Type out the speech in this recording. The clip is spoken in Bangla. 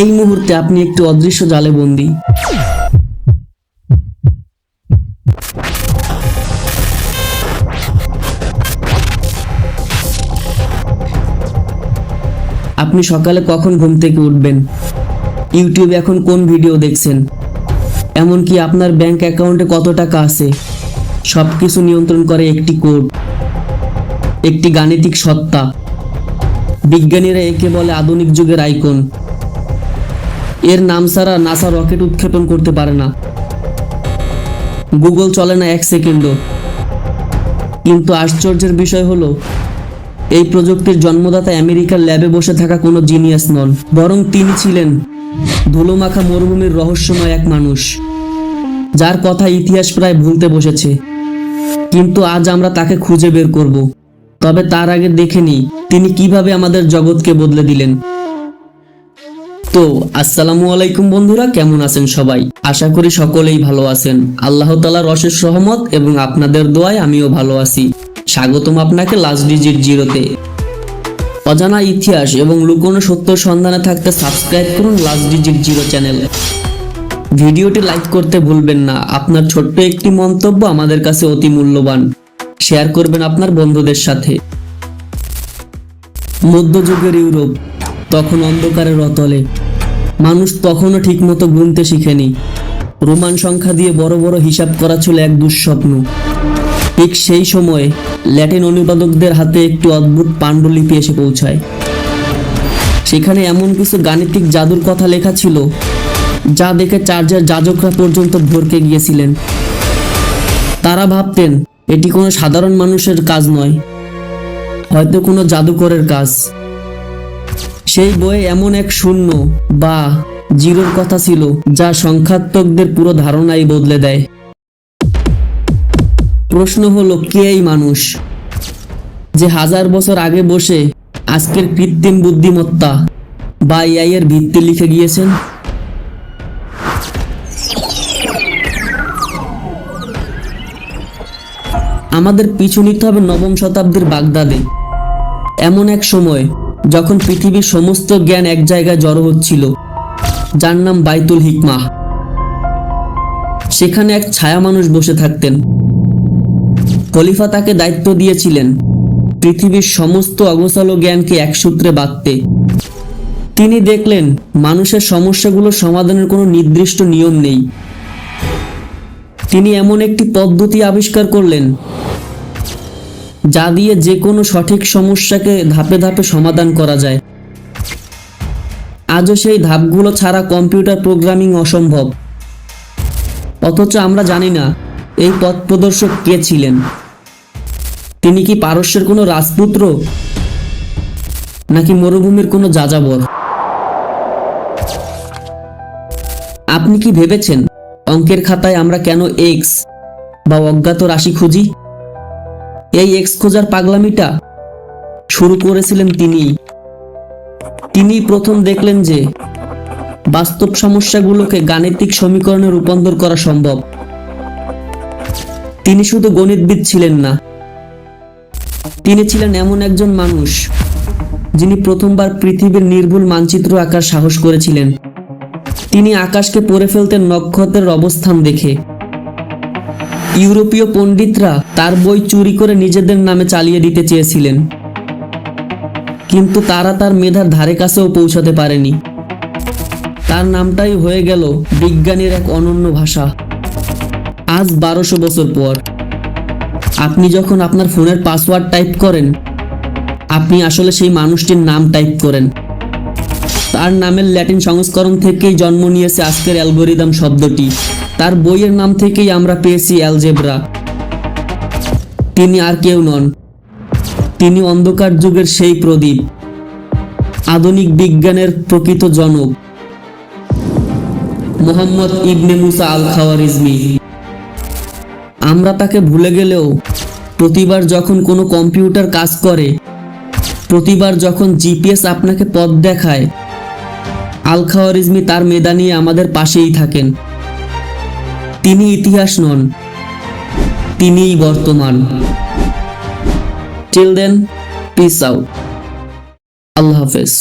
এই মুহূর্তে আপনি একটি অদৃশ্য জালে বন্দী। আপনি সকালে কখন ঘুম থেকে উঠবেন, ইউটিউবে এখন কোন ভিডিও দেখছেন, এমনকি আপনার ব্যাংক অ্যাকাউন্টে কত টাকা আছে, সবকিছু নিয়ন্ত্রণ করে একটি কোড, একটি গাণিতিক সত্তা। বিজ্ঞানীরা একে বলে আধুনিক যুগের আইকন। এর নাম ছাড়া নাসা রকেট উৎক্ষেপণ করতে পারে না, গুগল চলে না এক সেকেন্ডও। কিন্তু আশ্চর্যের বিষয় হলো, এই প্রযুক্তির জন্মদাতা আমেরিকার ল্যাবে বসে থাকা কোনো জিনিয়াস নন, বরং তিনি ছিলেন ধুলোমাখা মরুভূমির রহস্যময় এক মানুষ, যার কথা ইতিহাস প্রায় ভুলতে বসেছে। কিন্তু আজ আমরা তাকে খুঁজে বের করব। তবে তার আগে দেখে নিই তিনি কিভাবে আমাদের জগৎকে বদলে দিলেন। তো আসসালামু আলাইকুম বন্ধুরা, কেমন আছেন সবাই? আশা করি সকলেই ভালো আছেন। আল্লাহ তাআলার অশেষ রহমত এবং আপনাদের দোয়ায় আমিও ভালো আছি। স্বাগতম আপনাকে লাস্ট ডিজিট জিরোতে। অজানা ইতিহাস এবং লুকোনো সত্যের সন্ধানে থাকতে সাবস্ক্রাইব করুন লাস্ট ডিজিট জিরো চ্যানেল। ভিডিওটি লাইক করতে ভুলবেন না। আপনার ছোট্ট একটি মন্তব্য আমাদের কাছে অতি মূল্যবান। শেয়ার করবেন আপনার বন্ধুদের সাথে। মধ্যযুগের ইউরোপ তখন অন্ধকারের অতলে। মানুষ তখনও ঠিকমতো গুনতে শিখেনি। রোমান সংখ্যা দিয়ে বড় বড় হিসাব করা ছিল এক দুঃস্বপ্ন। ঠিক সেই সময়ে ল্যাটিন অনুবাদকদের হাতে একটি অদ্ভুত পাণ্ডুলিপি এসে পৌঁছায়। সেখানে এমন কিছু গাণিতিক জাদুর কথা লেখা ছিল, যা দেখে চার্চের যাজকরা পর্যন্ত ভরকে গিয়েছিলেন। তারা ভাবতেন এটি কোনো সাধারণ মানুষের কাজ নয়, হয়তো কোনো জাদুকরের কাজ। সেই বইয়ে এমন এক শূন্য বা জিরোর কথা ছিল, যা সংখ্যাত্মকদের পুরো ধারণাই বদলে দেয়। প্রশ্ন হলো, কে এই মানুষ যে 1000 বছর আগে বসে আজকের কৃত্রিম বুদ্ধিমত্তা বা এআই এর ভিত্তি লিখে গিয়েছেন? আমাদের পিছু নিতে হবে নবম শতাব্দীর বাগদাদে। এমন এক সময় যখন পৃথিবীর সমস্ত জ্ঞান এক জায়গায় জড়ো হচ্ছিল, যার নাম বাইতুল হিকমাহ। সেখানে এক ছায়া মানুষ বসে থাকতেন। খলিফা তাকে দায়িত্ব দিয়েছিলেন পৃথিবীর সমস্ত অগোছালো জ্ঞানকে এক সূত্রে বাঁধতে। তিনি দেখলেন মানুষের সমস্যাগুলো সমাধানের কোনো নির্দিষ্ট নিয়ম নেই। তিনি এমন একটি পদ্ধতি আবিষ্কার করলেন, যা দিয়ে যে কোনো সঠিক সমস্যাকে ধাপে ধাপে সমাধান করা যায়। আজও সেই ধাপগুলো ছাড়া কম্পিউটার প্রোগ্রামিং অসম্ভব। অথচ আমরা জানি না এই পথ প্রদর্শক কে ছিলেন। তিনি কি পারস্যের কোনো রাজপুত্র, নাকি মরুভূমির কোনো যাযাবর? আপনি কি ভেবেছেন অঙ্কের খাতায় আমরা কেন এক্স বা অজ্ঞাত রাশি খুঁজি? এই এক্স খোঁজার পাগলামিটা শুরু করেছিলেন তিনি প্রথম দেখলেন যে বাস্তব সমস্যাগুলোকে গাণিতিক সমীকরণে রূপান্তর করা সম্ভব। তিনি শুধু গণিতবিদ ছিলেন না, তিনি ছিলেন এমন একজন মানুষ যিনি প্রথমবার পৃথিবীর নির্ভুল মানচিত্র আঁকার সাহস করেছিলেন। তিনি আকাশকে পড়ে ফেলতেন নক্ষত্রের অবস্থান দেখে। ইউরোপীয় পণ্ডিতরা তার বই চুরি করে নিজেদের নামে চালিয়ে দিতে চেয়েছিলেন, কিন্তু তারা তার মেধার ধারে কাছেও পৌঁছাতে পারেনি। তার নামটাই হয়ে গেল বিজ্ঞানের এক অনন্য ভাষা। আজ 1200 বছর পর আপনি যখন আপনার ফোনের পাসওয়ার্ড টাইপ করেন, আপনি আসলে সেই মানুষটির নাম টাইপ করেন। তার নামের ল্যাটিন সংস্করণ থেকেই জন্ম নিয়েছে আজকের অ্যালগরিদম শব্দটি। তার বইয়ের নাম থেকেই আমরা পেয়েছি অ্যালজেব্রা। তিনি আর কেউ নন, তিনি অন্ধকার যুগের সেই প্রদীপ, আধুনিক বিজ্ঞানের প্রকৃত জনক, মুহাম্মদ ইবনে মুসা আল খাওয়ারিজমি। আমরা তাকে ভুলে গেলেও প্রতিবার যখন কোনো কম্পিউটার কাজ করে, প্রতিবার যখন জিপিএস আপনাকে পথ দেখায়, আল খাওয়ারিজমি তার মেধা নিয়ে আমাদের পাশেই থাকেন। তিনি ইতিহাস নন, তিনিই বর্তমান। Till then, peace out. আল্লাহ হাফেজ।